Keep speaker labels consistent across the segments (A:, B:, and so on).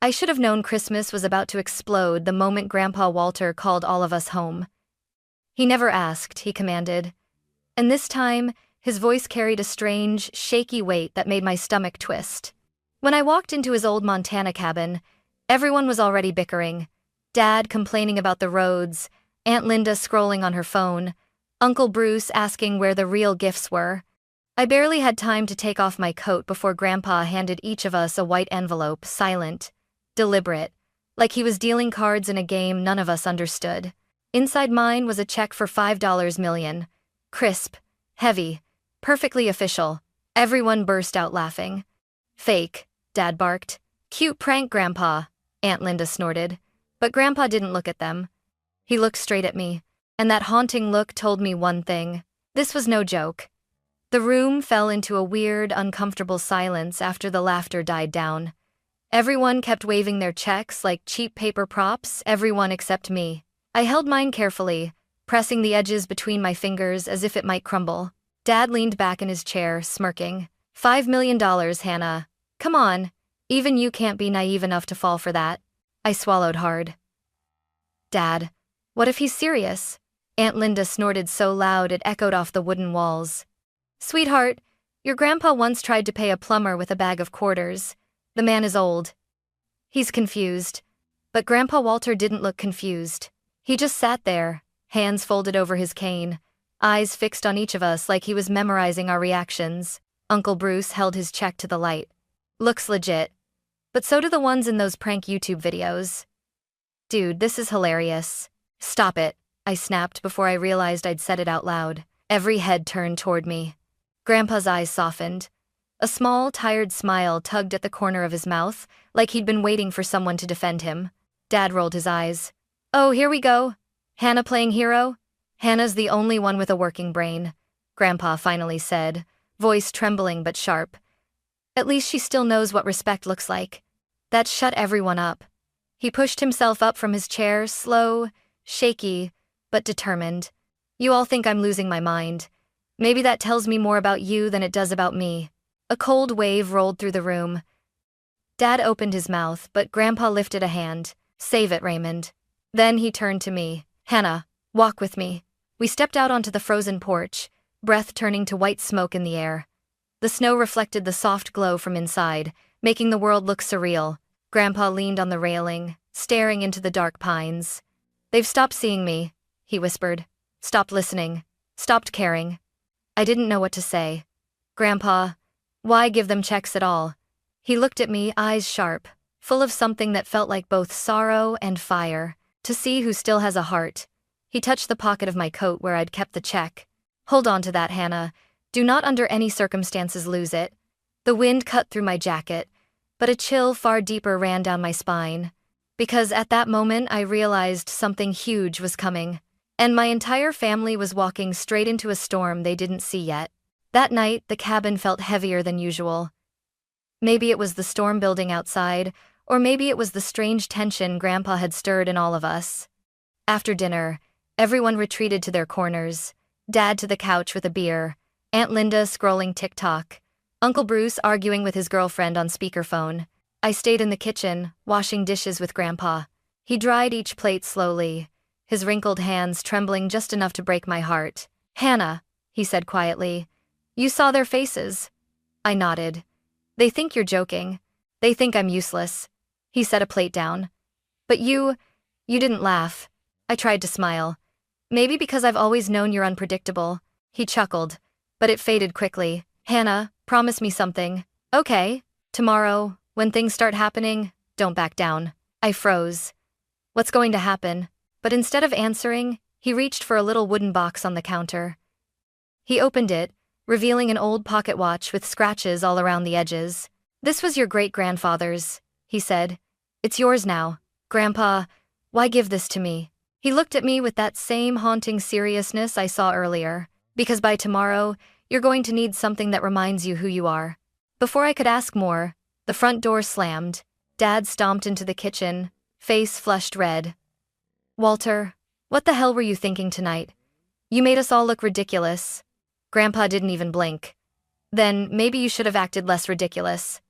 A: I should have known Christmas was about to explode the moment Grandpa Walter called all of us home. He never asked, he commanded. And this time, his voice carried a strange, shaky weight that made my stomach twist. When I walked into his old Montana cabin, everyone was already bickering. Dad complaining about the roads, Aunt Linda scrolling on her phone, Uncle Bruce asking where the real gifts were. I barely had time to take off my coat before Grandpa handed each of us a white envelope, silent, deliberate, like he was dealing cards in a game none of us understood. Inside mine was a check for $5 million. Crisp, heavy, perfectly official. Everyone burst out laughing. Fake, Dad barked. Cute prank, Grandpa, Aunt Linda snorted. But Grandpa didn't look at them. He looked straight at me, and that haunting look told me one thing. This was no joke. The room fell into a weird, uncomfortable silence after the laughter died down. Everyone kept waving their checks like cheap paper props, everyone except me. I held mine carefully, pressing the edges between my fingers as if it might crumble. Dad leaned back in his chair, smirking. $5 million, Hannah. Come on, even you can't be naive enough to fall for that. I swallowed hard. Dad, what if he's serious? Aunt Linda snorted so loud it echoed off the wooden walls. Sweetheart, your grandpa once tried to pay a plumber with a bag of quarters. The man is old. He's confused. But Grandpa Walter didn't look confused. He just sat there, hands folded over his cane, eyes fixed on each of us like he was memorizing our reactions. Uncle Bruce held his check to the light. Looks legit. But so do the ones in those prank YouTube videos. Dude, this is hilarious. Stop it, I snapped before I realized I'd said it out loud. Every head turned toward me. Grandpa's eyes softened. A small, tired smile tugged at the corner of his mouth, like he'd been waiting for someone to defend him. Dad rolled his eyes. Oh, here we go. Hannah playing hero? Hannah's the only one with a working brain, Grandpa finally said, voice trembling but sharp. At least she still knows what respect looks like. That shut everyone up. He pushed himself up from his chair, slow, shaky, but determined. You all think I'm losing my mind. Maybe that tells me more about you than it does about me. A cold wave rolled through the room. Dad opened his mouth, but Grandpa lifted a hand. Save it, Raymond. Then he turned to me. Hannah, walk with me. We stepped out onto the frozen porch, breath turning to white smoke in the air. The snow reflected the soft glow from inside, making the world look surreal. Grandpa leaned on the railing, staring into the dark pines. They've stopped seeing me, he whispered. Stopped listening. Stopped caring. I didn't know what to say. Grandpa, why give them checks at all? He looked at me, eyes sharp, full of something that felt like both sorrow and fire. To see who still has a heart. He touched the pocket of my coat where I'd kept the check. Hold on to that, Hannah. Do not under any circumstances lose it. The wind cut through my jacket, but a chill far deeper ran down my spine. Because at that moment I realized something huge was coming. And my entire family was walking straight into a storm they didn't see yet. That night, the cabin felt heavier than usual. Maybe it was the storm building outside, or maybe it was the strange tension Grandpa had stirred in all of us. After dinner, everyone retreated to their corners. Dad to the couch with a beer, Aunt Linda scrolling TikTok, Uncle Bruce arguing with his girlfriend on speakerphone. I stayed in the kitchen, washing dishes with Grandpa. He dried each plate slowly, his wrinkled hands trembling just enough to break my heart. Hannah, he said quietly, you saw their faces. I nodded. They think you're joking. They think I'm useless. He set a plate down. But you didn't laugh. I tried to smile. Maybe because I've always known you're unpredictable. He chuckled, but it faded quickly. Hannah, promise me something. Okay, tomorrow, when things start happening, don't back down. I froze. What's going to happen? But instead of answering, he reached for a little wooden box on the counter. He opened it, revealing an old pocket watch with scratches all around the edges. This was your great-grandfather's, he said. It's yours now. Grandpa, why give this to me? He looked at me with that same haunting seriousness I saw earlier. Because by tomorrow, you're going to need something that reminds you who you are. Before I could ask more, the front door slammed. Dad stomped into the kitchen, face flushed red. Walter, what the hell were you thinking tonight? You made us all look ridiculous. Grandpa didn't even blink. Then maybe you should have acted less ridiculous.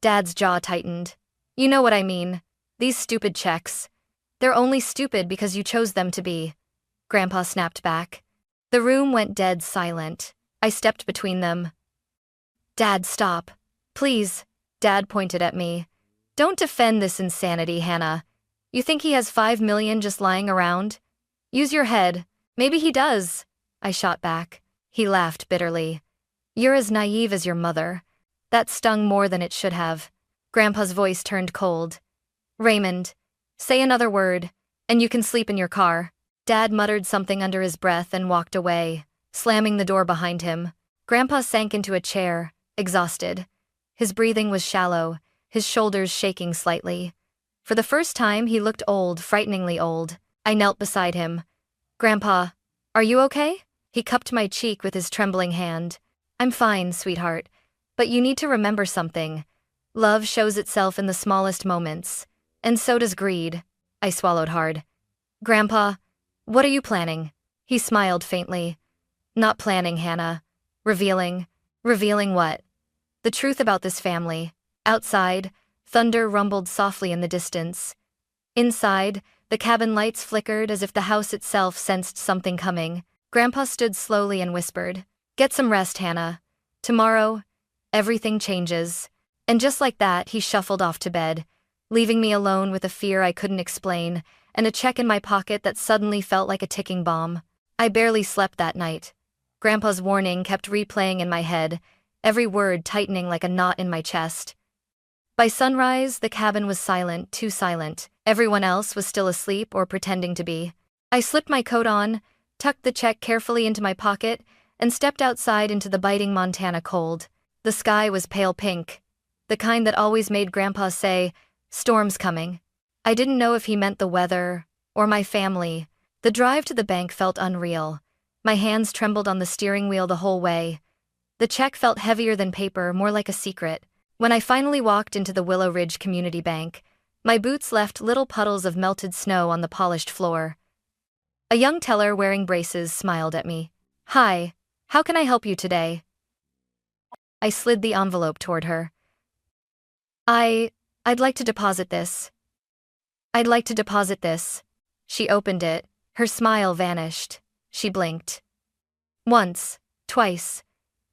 A: Dad's jaw tightened. You know what I mean. These stupid checks. They're only stupid because you chose them to be. Grandpa snapped back. The room went dead silent. I stepped between them. Dad, stop. Please. Dad pointed at me. Don't defend this insanity, Hannah. You think he has 5 million just lying around? Use your head. Maybe he does. I shot back. He laughed bitterly. You're as naive as your mother. That stung more than it should have. Grandpa's voice turned cold. Raymond, say another word, and you can sleep in your car. Dad muttered something under his breath and walked away, slamming the door behind him. Grandpa sank into a chair, exhausted. His breathing was shallow, his shoulders shaking slightly. For the first time, he looked old, frighteningly old. I knelt beside him. Grandpa, are you okay? He cupped my cheek with his trembling hand. I'm fine, sweetheart. But you need to remember something. Love shows itself in the smallest moments. And so does greed. I swallowed hard. Grandpa, what are you planning? He smiled faintly. Not planning, Hannah. Revealing. Revealing what? The truth about this family. Outside, thunder rumbled softly in the distance. Inside, the cabin lights flickered as if the house itself sensed something coming. Grandpa stood slowly and whispered, Get some rest, Hannah. Tomorrow, everything changes. And just like that, he shuffled off to bed, leaving me alone with a fear I couldn't explain, and a check in my pocket that suddenly felt like a ticking bomb. I barely slept that night. Grandpa's warning kept replaying in my head, every word tightening like a knot in my chest. By sunrise, the cabin was silent, too silent. Everyone else was still asleep or pretending to be. I slipped my coat on, tucked the check carefully into my pocket, and stepped outside into the biting Montana cold. The sky was pale pink, the kind that always made Grandpa say, "Storm's coming." I didn't know if he meant the weather or my family. The drive to the bank felt unreal. My hands trembled on the steering wheel the whole way. The check felt heavier than paper, more like a secret. When I finally walked into the Willow Ridge Community Bank, my boots left little puddles of melted snow on the polished floor. A young teller wearing braces smiled at me. Hi, how can I help you today? I slid the envelope toward her. I'd like to deposit this. I'd like to deposit this. She opened it. Her smile vanished. She blinked. Once, twice.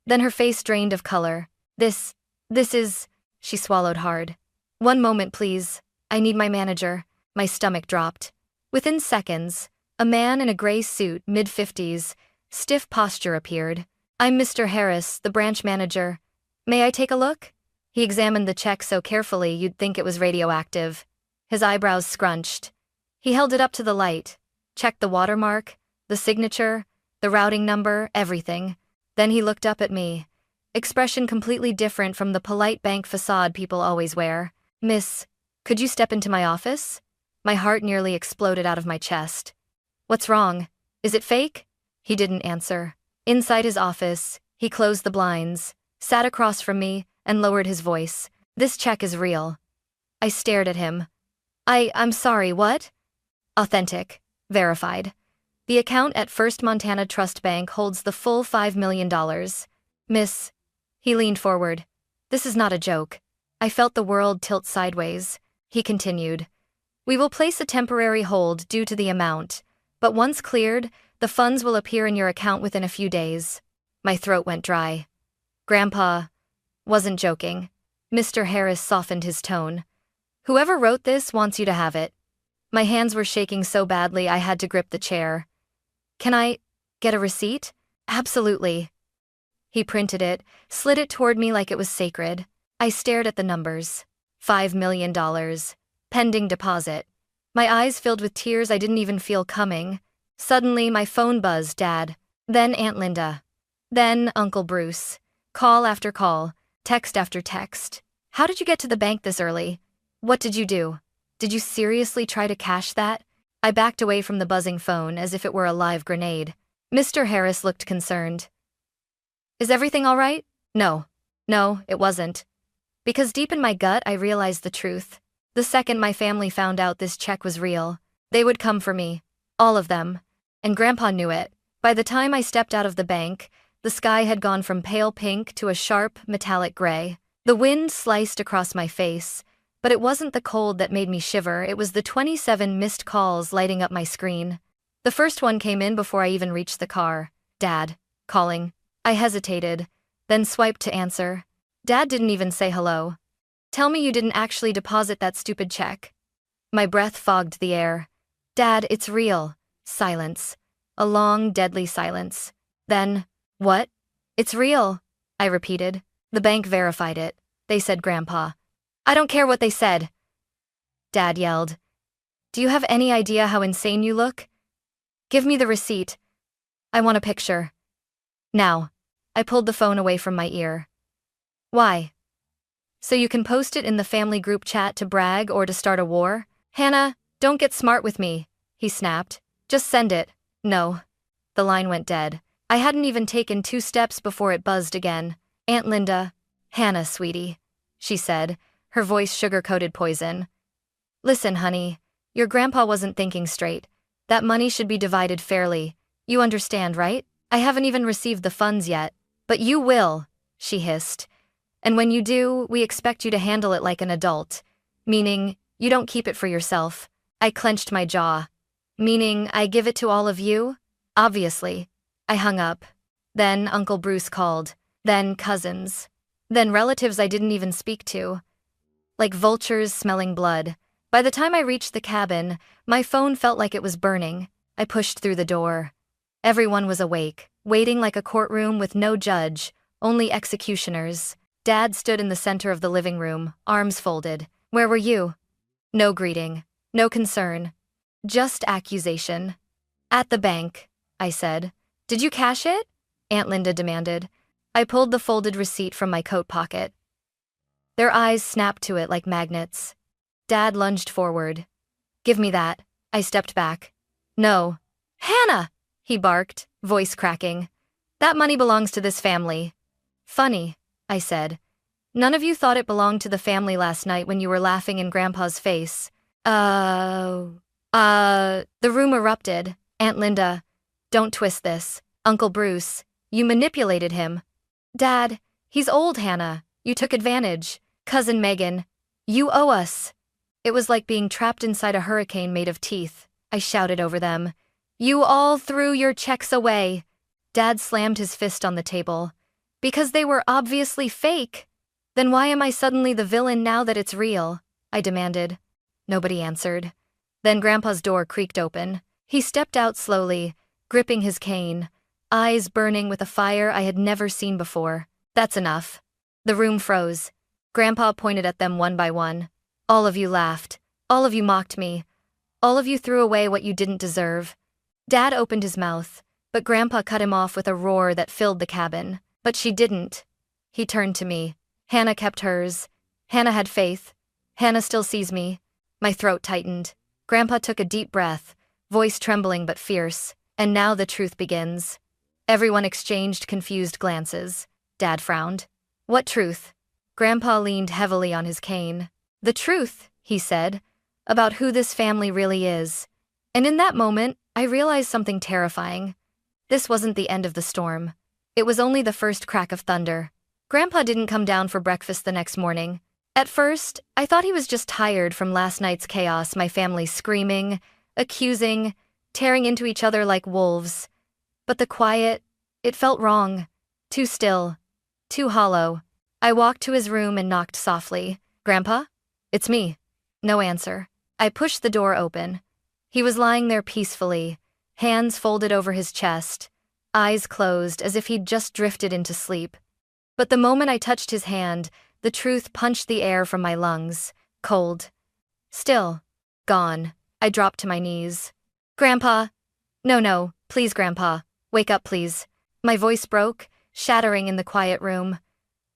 A: Then her face drained of color. This is... She swallowed hard. One moment, please. I need my manager. My stomach dropped. Within seconds, a man in a gray suit, mid-50s, stiff posture appeared. I'm Mr. Harris, the branch manager. May I take a look? He examined the check so carefully you'd think it was radioactive. His eyebrows scrunched. He held it up to the light, checked the watermark, the signature, the routing number, everything. Then he looked up at me, expression completely different from the polite bank facade people always wear. Miss, could you step into my office? My heart nearly exploded out of my chest. What's wrong? Is it fake? He didn't answer. Inside his office, he closed the blinds, sat across from me, and lowered his voice. This check is real. I stared at him. I'm sorry, what? Authentic. Verified. The account at First Montana Trust Bank holds the full $5 million. Miss. He leaned forward. This is not a joke. I felt the world tilt sideways. He continued. We will place a temporary hold due to the amount, but once cleared, the funds will appear in your account within a few days. My throat went dry. Grandpa wasn't joking. Mr. Harris softened his tone. Whoever wrote this wants you to have it. My hands were shaking so badly I had to grip the chair. Can I get a receipt? Absolutely. He printed it, slid it toward me like it was sacred. I stared at the numbers. $5 million. Pending deposit. My eyes filled with tears I didn't even feel coming. Suddenly my phone buzzed, Dad. Then Aunt Linda. Then Uncle Bruce. Call after call. Text after text. How did you get to the bank this early? What did you do? Did you seriously try to cash that? I backed away from the buzzing phone as if it were a live grenade. Mr. Harris looked concerned. Is everything all right? No, it wasn't. Because deep in my gut I realized the truth. The second my family found out this check was real, they would come for me. All of them. And Grandpa knew it. By the time I stepped out of the bank, the sky had gone from pale pink to a sharp, metallic gray. The wind sliced across my face, But it wasn't the cold that made me shiver, it was the 27 missed calls lighting up my screen. The first one came in before I even reached the car. Dad. Calling. I hesitated, then swiped to answer. Dad didn't even say hello. Tell me you didn't actually deposit that stupid check. My breath fogged the air. Dad, it's real. Silence. A long, deadly silence. Then, what? It's real, I repeated. The bank verified it. They said Grandpa. I don't care what they said. Dad yelled. Do you have any idea how insane you look? Give me the receipt. I want a picture. Now. I pulled the phone away from my ear. Why? So you can post it in the family group chat to brag or to start a war? Hannah, don't get smart with me, he snapped. Just send it. No. The line went dead. I hadn't even taken 2 steps before it buzzed again. Aunt Linda. Hannah, sweetie, she said, her voice sugar-coated poison. Listen, honey, your grandpa wasn't thinking straight. That money should be divided fairly. You understand, right? I haven't even received the funds yet. But you will, she hissed. And when you do, we expect you to handle it like an adult. Meaning, you don't keep it for yourself. I clenched my jaw. Meaning, I give it to all of you? Obviously. I hung up. Then Uncle Bruce called. Then cousins. Then relatives I didn't even speak to. Like vultures smelling blood. By the time I reached the cabin, my phone felt like it was burning. I pushed through the door. Everyone was awake, waiting like a courtroom with no judge, only executioners. Dad stood in the center of the living room, arms folded. Where were you? No greeting. No concern. Just accusation. At the bank, I said. Did you cash it? Aunt Linda demanded. I pulled the folded receipt from my coat pocket. Their eyes snapped to it like magnets. Dad lunged forward. Give me that. I stepped back. No. Hannah! He barked, voice cracking. That money belongs to this family. Funny, I said. None of you thought it belonged to the family last night when you were laughing in Grandpa's face. The room erupted. Aunt Linda, don't twist this. Uncle Bruce, you manipulated him. Dad, he's old, Hannah. You took advantage. Cousin Megan, you owe us. It was like being trapped inside a hurricane made of teeth. I shouted over them. You all threw your checks away. Dad slammed his fist on the table. Because they were obviously fake. Then why am I suddenly the villain now that it's real? I demanded. Nobody answered. Then Grandpa's door creaked open. He stepped out slowly, gripping his cane, eyes burning with a fire I had never seen before. That's enough. The room froze. Grandpa pointed at them one by one. All of you laughed. All of you mocked me. All of you threw away what you didn't deserve. Dad opened his mouth, but Grandpa cut him off with a roar that filled the cabin. But she didn't. He turned to me. Hannah kept hers. Hannah had faith. Hannah still sees me. My throat tightened. Grandpa took a deep breath, voice trembling but fierce. And now the truth begins. Everyone exchanged confused glances. Dad frowned. What truth? Grandpa leaned heavily on his cane. The truth, he said, about who this family really is. And in that moment, I realized something terrifying. This wasn't the end of the storm. It was only the first crack of thunder. Grandpa didn't come down for breakfast the next morning. At first, I thought he was just tired from last night's chaos, my family screaming, accusing, tearing into each other like wolves. But the quiet, it felt wrong. Too still. Too hollow. I walked to his room and knocked softly. Grandpa? It's me. No answer. I pushed the door open. He was lying there peacefully, hands folded over his chest, eyes closed as if he'd just drifted into sleep. But the moment I touched his hand, the truth punched the air from my lungs, cold. Still. Gone. I dropped to my knees. Grandpa! No, please, Grandpa. Wake up, please. My voice broke, shattering in the quiet room.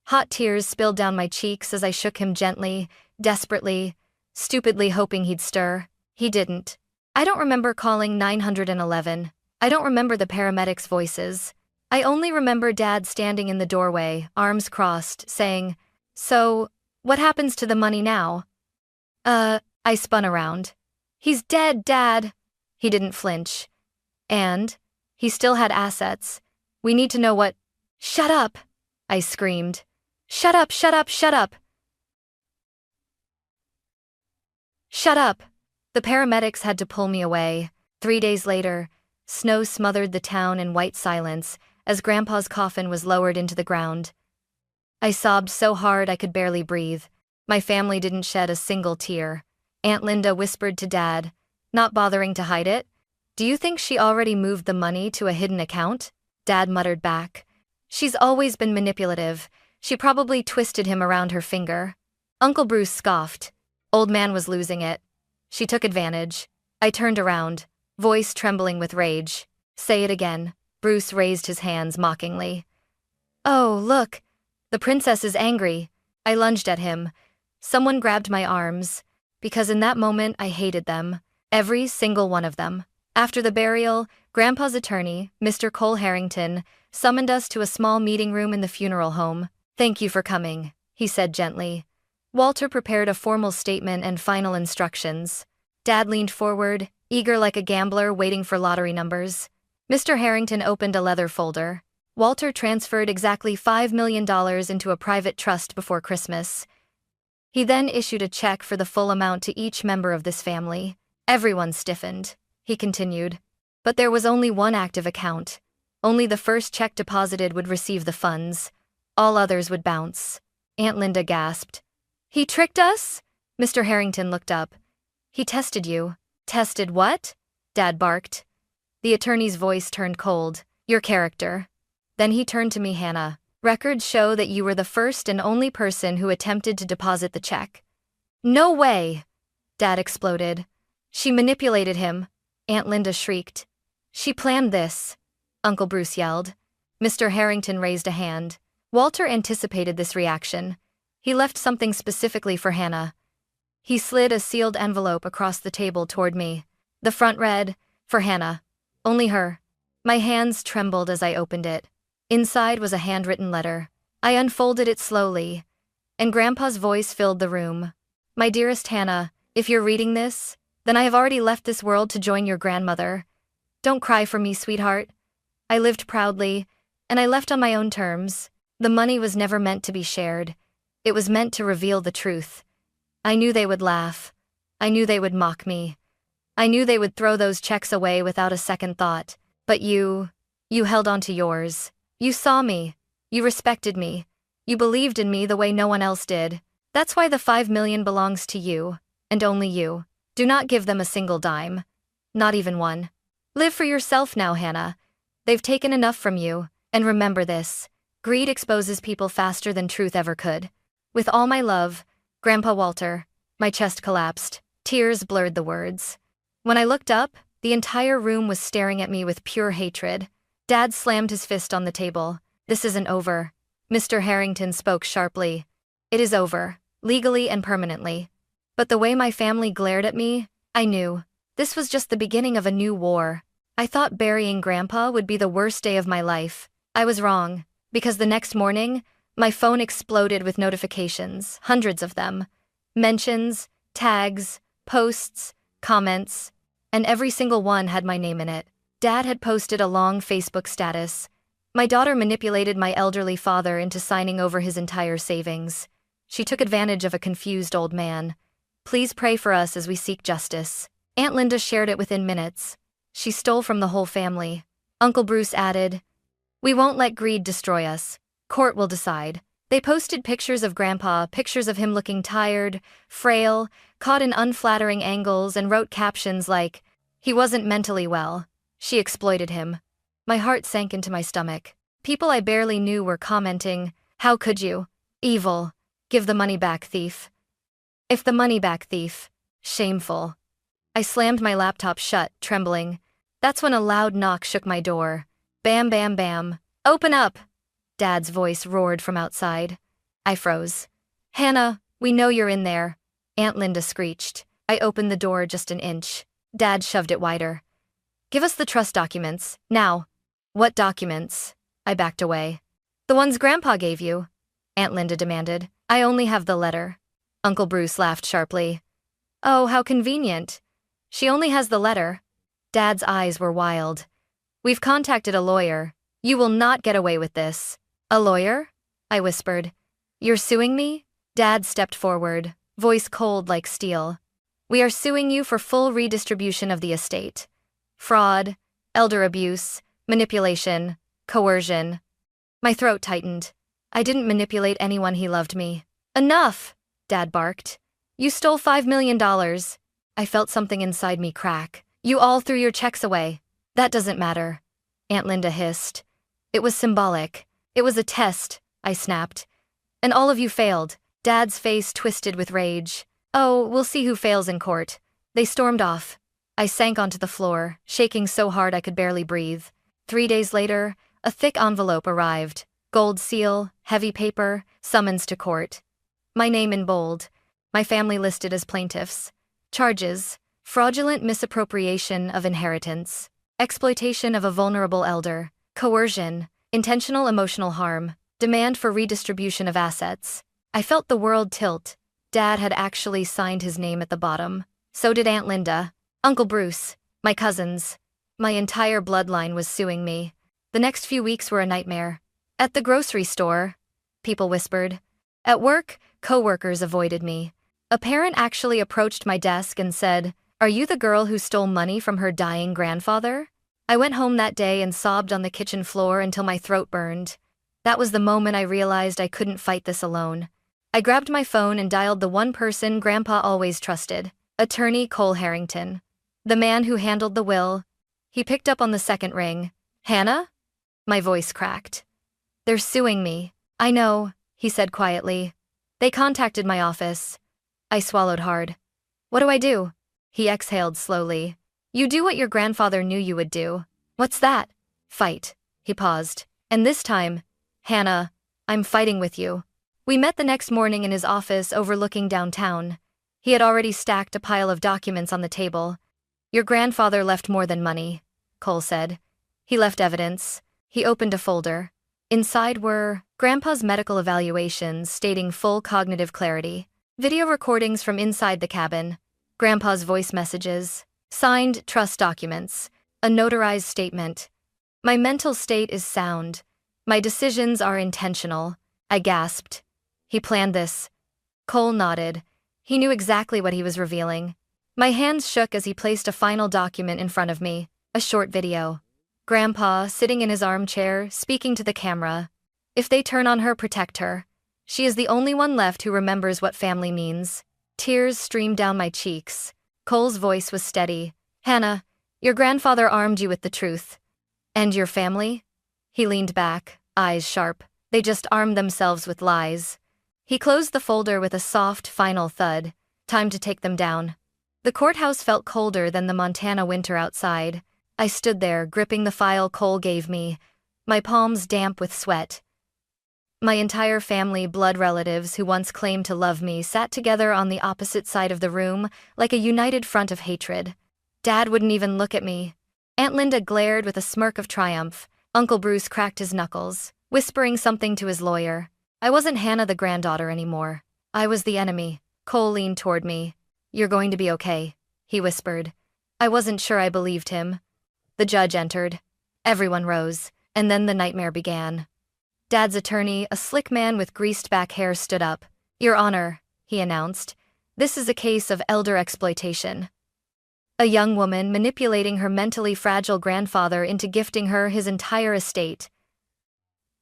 A: Hot tears spilled down my cheeks as I shook him gently, desperately, stupidly hoping he'd stir. He didn't. I don't remember calling 911. I don't remember the paramedics' voices. I only remember Dad standing in the doorway, arms crossed, saying, So, what happens to the money now? I spun around. He's dead, Dad. He didn't flinch. And he still had assets. We need to know what— Shut up! I screamed. Shut up, shut up, shut up! Shut up! The paramedics had to pull me away. 3 days later, snow smothered the town in white silence as Grandpa's coffin was lowered into the ground. I sobbed so hard I could barely breathe. My family didn't shed a single tear. Aunt Linda whispered to Dad, not bothering to hide it. "Do you think she already moved the money to a hidden account?" Dad muttered back. "She's always been manipulative. She probably twisted him around her finger." Uncle Bruce scoffed. Old man was losing it. "She took advantage." I turned around, voice trembling with rage. "Say it again." Bruce raised his hands mockingly. "Oh, look! The princess is angry." I lunged at him. Someone grabbed my arms, because in that moment I hated them. Every single one of them. After the burial, Grandpa's attorney, Mr. Cole Harrington, summoned us to a small meeting room in the funeral home. "Thank you for coming," he said gently. Walter prepared a formal statement and final instructions. Dad leaned forward, eager like a gambler waiting for lottery numbers. Mr. Harrington opened a leather folder. Walter transferred exactly $5 million into a private trust before Christmas. He then issued a check for the full amount to each member of this family. Everyone stiffened, he continued. But there was only one active account. Only the first check deposited would receive the funds. All others would bounce. Aunt Linda gasped. "He tricked us?" Mr. Harrington looked up. "He tested you." "Tested what?" Dad barked. The attorney's voice turned cold. "Your character." Then he turned to me. "Hannah, records show that you were the first and only person who attempted to deposit the check." "No way!" Dad exploded. "She manipulated him," Aunt Linda shrieked. "She planned this," Uncle Bruce yelled. Mr. Harrington raised a hand. Walter anticipated this reaction. He left something specifically for Hannah. He slid a sealed envelope across the table toward me. The front read, "For Hannah. Only her." My hands trembled as I opened it. Inside was a handwritten letter. I unfolded it slowly, and Grandpa's voice filled the room. "My dearest Hannah, if you're reading this, then I have already left this world to join your grandmother. Don't cry for me, sweetheart. I lived proudly, and I left on my own terms. The money was never meant to be shared. It was meant to reveal the truth. I knew they would laugh. I knew they would mock me. I knew they would throw those checks away without a second thought. But you held on to yours. You saw me. You respected me. You believed in me the way no one else did. That's why the 5 million belongs to you, and only you. Do not give them a single dime. Not even one. Live for yourself now, Hannah. They've taken enough from you, and remember this. Greed exposes people faster than truth ever could. With all my love, Grandpa Walter." My chest collapsed. Tears blurred the words. When I looked up, the entire room was staring at me with pure hatred. Dad slammed his fist on the table. "This isn't over." Mr. Harrington spoke sharply. "It is over, legally and permanently." But the way my family glared at me, I knew. This was just the beginning of a new war. I thought burying Grandpa would be the worst day of my life. I was wrong, because the next morning, my phone exploded with notifications, hundreds of them. Mentions, tags, posts, comments, and every single one had my name in it. Dad had posted a long Facebook status. "My daughter manipulated my elderly father into signing over his entire savings. She took advantage of a confused old man. Please pray for us as we seek justice." Aunt Linda shared it within minutes. "She stole from the whole family." Uncle Bruce added, "We won't let greed destroy us. Court will decide." They posted pictures of Grandpa, pictures of him looking tired, frail, caught in unflattering angles, and wrote captions like, "He wasn't mentally well. She exploited him." My heart sank into my stomach. People I barely knew were commenting, "How could you? Evil. Give the money back, thief." If the money back, thief. Shameful. I slammed my laptop shut, trembling. That's when a loud knock shook my door. Bam, bam, bam. "Open up!" Dad's voice roared from outside. I froze. "Hannah, we know you're in there," Aunt Linda screeched. I opened the door just an inch. Dad shoved it wider. "Give us the trust documents, now." "What documents?" I backed away. "The ones Grandpa gave you," Aunt Linda demanded. "I only have the letter." Uncle Bruce laughed sharply. "Oh, how convenient. She only has the letter." Dad's eyes were wild. "We've contacted a lawyer. You will not get away with this." "A lawyer?" I whispered. "You're suing me?" Dad stepped forward, voice cold like steel. We are suing you for full redistribution of the estate. Fraud, elder abuse, manipulation, coercion. My throat tightened. I didn't manipulate anyone, he loved me. Enough, Dad barked. You stole $5 million. I felt something inside me crack. You all threw your checks away. That doesn't matter, Aunt Linda hissed. It was symbolic. It was a test, I snapped. And all of you failed. Dad's face twisted with rage. Oh, we'll see who fails in court. They stormed off. I sank onto the floor, shaking so hard I could barely breathe. 3 days later, a thick envelope arrived. Gold seal, heavy paper, summons to court. My name in bold. My family listed as plaintiffs. Charges: fraudulent misappropriation of inheritance, exploitation of a vulnerable elder, coercion, intentional emotional harm, demand for redistribution of assets. I felt the world tilt. Dad had actually signed his name at the bottom. So did Aunt Linda, Uncle Bruce, my cousins. My entire bloodline was suing me. The next few weeks were a nightmare. At the grocery store, people whispered. At work, co-workers avoided me. A parent actually approached my desk and said, "Are you the girl who stole money from her dying grandfather?" I went home that day and sobbed on the kitchen floor until my throat burned. That was the moment I realized I couldn't fight this alone. I grabbed my phone and dialed the one person Grandpa always trusted, Attorney Cole Harrington, the man who handled the will. He picked up on the second ring. Hannah? My voice cracked. They're suing me. I know, he said quietly. They contacted my office. I swallowed hard. What do I do? He exhaled slowly. You do what your grandfather knew you would do. What's that? Fight. He paused. And this time, Hannah, I'm fighting with you. We met the next morning in his office overlooking downtown. He had already stacked a pile of documents on the table. Your grandfather left more than money, Cole said. He left evidence. He opened a folder. Inside were Grandpa's medical evaluations stating full cognitive clarity, video recordings from inside the cabin, Grandpa's voice messages, signed trust documents, a notarized statement. My mental state is sound. My decisions are intentional, I gasped. He planned this. Cole nodded. He knew exactly what he was revealing. My hands shook as he placed a final document in front of me, a short video. Grandpa, sitting in his armchair, speaking to the camera. If they turn on her, protect her. She is the only one left who remembers what family means. Tears streamed down my cheeks. Cole's voice was steady. Hannah, your grandfather armed you with the truth. And your family? He leaned back, eyes sharp. They just armed themselves with lies. He closed the folder with a soft, final thud. Time to take them down. The courthouse felt colder than the Montana winter outside. I stood there, gripping the file Cole gave me, my palms damp with sweat. My entire family, blood relatives who once claimed to love me, sat together on the opposite side of the room, like a united front of hatred. Dad wouldn't even look at me. Aunt Linda glared with a smirk of triumph. Uncle Bruce cracked his knuckles, whispering something to his lawyer. I wasn't Hannah the granddaughter anymore. I was the enemy. Cole leaned toward me. You're going to be okay, he whispered. I wasn't sure I believed him. The judge entered. Everyone rose, and then the nightmare began. Dad's attorney, a slick man with greased-back hair, stood up. Your Honor, he announced, this is a case of elder exploitation. A young woman manipulating her mentally fragile grandfather into gifting her his entire estate.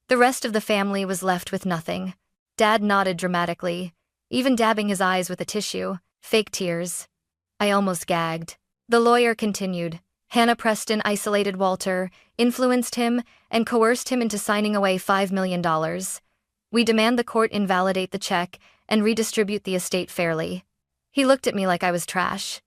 A: The rest of the family was left with nothing. Dad nodded dramatically, even dabbing his eyes with a tissue. Fake tears. I almost gagged. The lawyer continued. Hannah Preston isolated Walter, influenced him, and coerced him into signing away $5 million. We demand the court invalidate the check and redistribute the estate fairly. He looked at me like I was trash.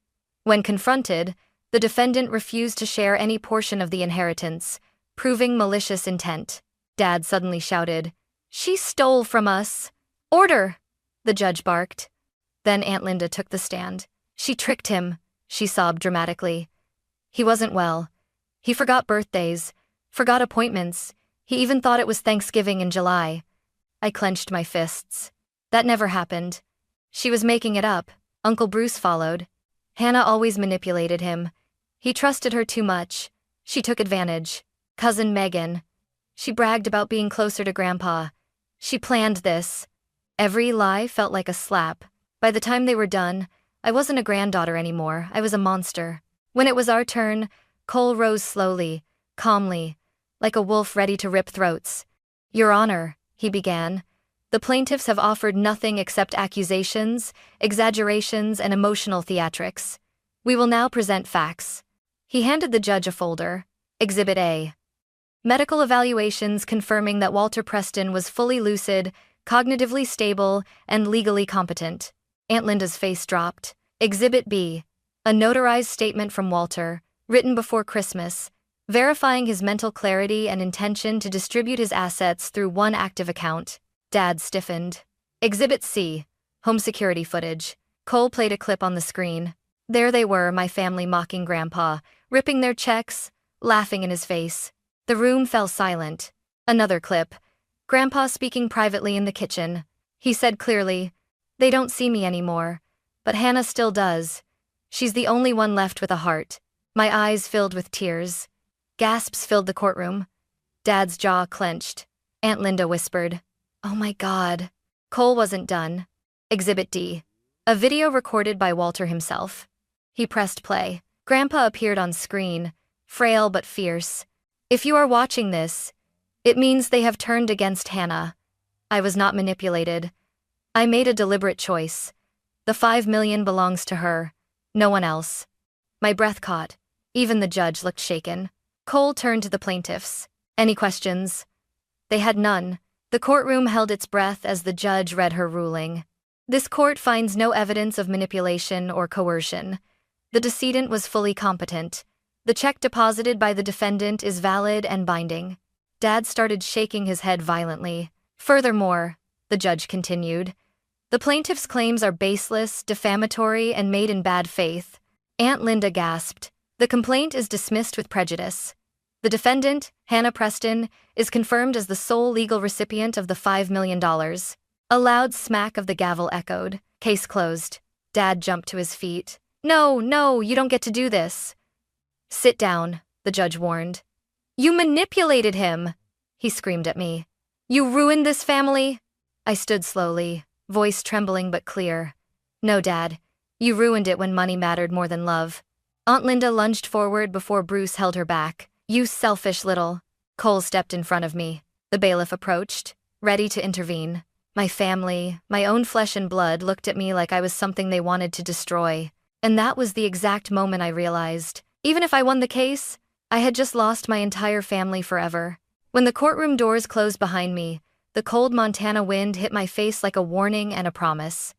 A: When confronted, the defendant refused to share any portion of the inheritance, proving malicious intent. Dad suddenly shouted, She stole from us! Order! The judge barked. Then Aunt Linda took the stand. She tricked him, she sobbed dramatically. He wasn't well. He forgot birthdays, forgot appointments. He even thought it was Thanksgiving in July. I clenched my fists. That never happened. She was making it up. Uncle Bruce followed. Hannah always manipulated him. He trusted her too much. She took advantage. Cousin Megan. She bragged about being closer to Grandpa. She planned this. Every lie felt like a slap. By the time they were done, I wasn't a granddaughter anymore, I was a monster. When it was our turn, Cole rose slowly, calmly, like a wolf ready to rip throats. "Your Honor," he began, "the plaintiffs have offered nothing except accusations, exaggerations, and emotional theatrics. We will now present facts." He handed the judge a folder. Exhibit A. Medical evaluations confirming that Walter Preston was fully lucid, cognitively stable, and legally competent. Aunt Linda's face dropped. Exhibit B. A notarized statement from Walter, written before Christmas, verifying his mental clarity and intention to distribute his assets through one active account. Dad stiffened. Exhibit C. Home security footage. Cole played a clip on the screen. There they were, my family mocking Grandpa, ripping their checks, laughing in his face. The room fell silent. Another clip. Grandpa speaking privately in the kitchen. He said clearly, "They don't see me anymore, but Hannah still does. She's the only one left with a heart." My eyes filled with tears. Gasps filled the courtroom. Dad's jaw clenched. Aunt Linda whispered, "Oh my God." Cole wasn't done. Exhibit D. A video recorded by Walter himself. He pressed play. Grandpa appeared on screen, frail but fierce. "If you are watching this, it means they have turned against Hannah. I was not manipulated. I made a deliberate choice. The $5 million belongs to her, no one else." My breath caught. Even the judge looked shaken. Cole turned to the plaintiffs. "Any questions?" They had none. The courtroom held its breath as the judge read her ruling. "This court finds no evidence of manipulation or coercion. The decedent was fully competent. The check deposited by the defendant is valid and binding." Dad started shaking his head violently. "Furthermore," the judge continued, "the plaintiff's claims are baseless, defamatory, and made in bad faith." Aunt Linda gasped. "The complaint is dismissed with prejudice. The defendant, Hannah Preston, is confirmed as the sole legal recipient of the $5 million. A loud smack of the gavel echoed. Case closed. Dad jumped to his feet. No, you don't get to do this." "Sit down," the judge warned. "You manipulated him," he screamed at me. "You ruined this family." I stood slowly, voice trembling but clear. "No, Dad. You ruined it when money mattered more than love." Aunt Linda lunged forward before Bruce held her back. "You selfish little." Cole stepped in front of me. The bailiff approached, ready to intervene. My family, my own flesh and blood, looked at me like I was something they wanted to destroy. And that was the exact moment I realized, even if I won the case, I had just lost my entire family forever. When the courtroom doors closed behind me, the cold Montana wind hit my face like a warning and a promise.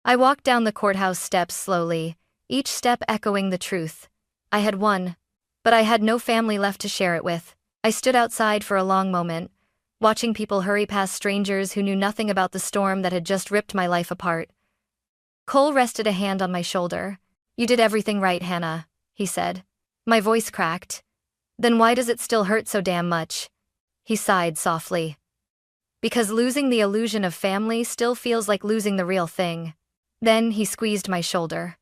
A: I walked down the courthouse steps slowly, each step echoing the truth. I had won, but I had no family left to share it with. I stood outside for a long moment, watching people hurry past strangers who knew nothing about the storm that had just ripped my life apart. Cole rested a hand on my shoulder. "You did everything right, Hannah," he said. My voice cracked. "Then why does it still hurt so damn much?" He sighed softly. "Because losing the illusion of family still feels like losing the real thing." Then he squeezed my shoulder.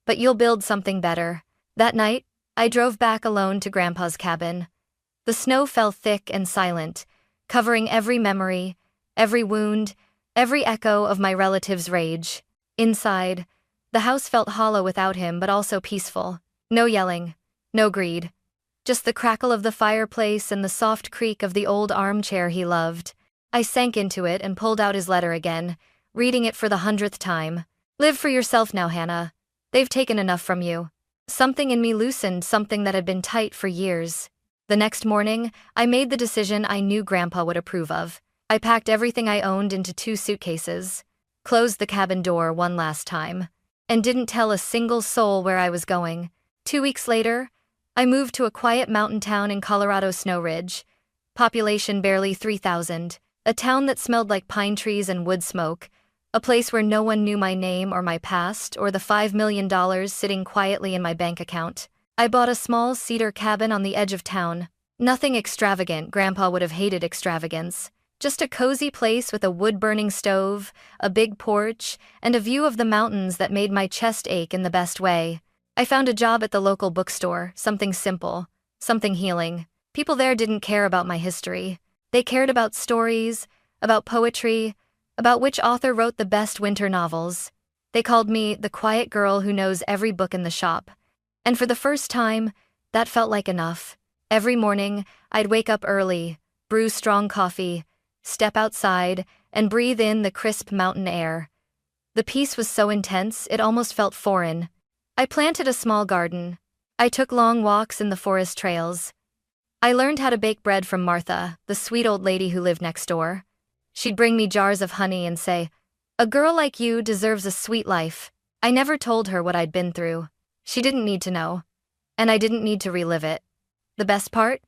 A: "But you'll build something better." That night, I drove back alone to Grandpa's cabin. The snow fell thick and silent, covering every memory, every wound, every echo of my relative's rage. Inside, the house felt hollow without him, but also peaceful. No yelling, no greed. Just the crackle of the fireplace and the soft creak of the old armchair he loved. I sank into it and pulled out his letter again, reading it for the 100th time. "Live for yourself now, Hannah. They've taken enough from you." Something in me loosened, something that had been tight for years. The next morning, I made the decision I knew Grandpa would approve of. I packed everything I owned into 2 suitcases, closed the cabin door one last time, and didn't tell a single soul where I was going. 2 weeks later, I moved to a quiet mountain town in Colorado Snow Ridge, population barely 3,000, a town that smelled like pine trees and wood smoke, a place where no one knew my name or my past or the $5 million sitting quietly in my bank account. I bought a small cedar cabin on the edge of town. Nothing extravagant, Grandpa would have hated extravagance. Just a cozy place with a wood-burning stove, a big porch, and a view of the mountains that made my chest ache in the best way. I found a job at the local bookstore, something simple, something healing. People there didn't care about my history. They cared about stories, about poetry, about which author wrote the best winter novels. They called me the quiet girl who knows every book in the shop. And for the first time, that felt like enough. Every morning, I'd wake up early, brew strong coffee, step outside, and breathe in the crisp mountain air. The peace was so intense, it almost felt foreign. I planted a small garden. I took long walks in the forest trails. I learned how to bake bread from Martha, the sweet old lady who lived next door. She'd bring me jars of honey and say, "A girl like you deserves a sweet life." I never told her what I'd been through. She didn't need to know. And I didn't need to relive it. The best part?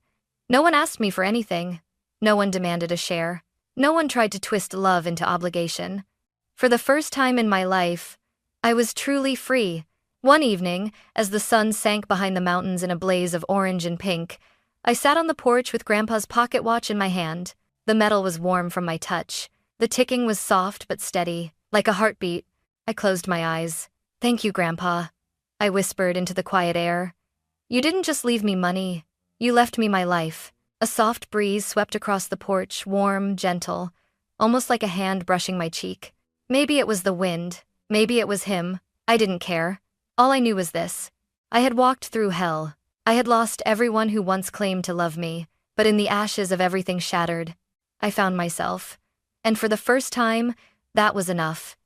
A: No one asked me for anything. No one demanded a share. No one tried to twist love into obligation. For the first time in my life, I was truly free. One evening, as the sun sank behind the mountains in a blaze of orange and pink, I sat on the porch with Grandpa's pocket watch in my hand. The metal was warm from my touch. The ticking was soft but steady, like a heartbeat. I closed my eyes. "Thank you, Grandpa," I whispered into the quiet air. "You didn't just leave me money. You left me my life." A soft breeze swept across the porch, warm, gentle, almost like a hand brushing my cheek. Maybe it was the wind. Maybe it was him. I didn't care. All I knew was this. I had walked through hell. I had lost everyone who once claimed to love me, but in the ashes of everything shattered, I found myself. And for the first time, that was enough.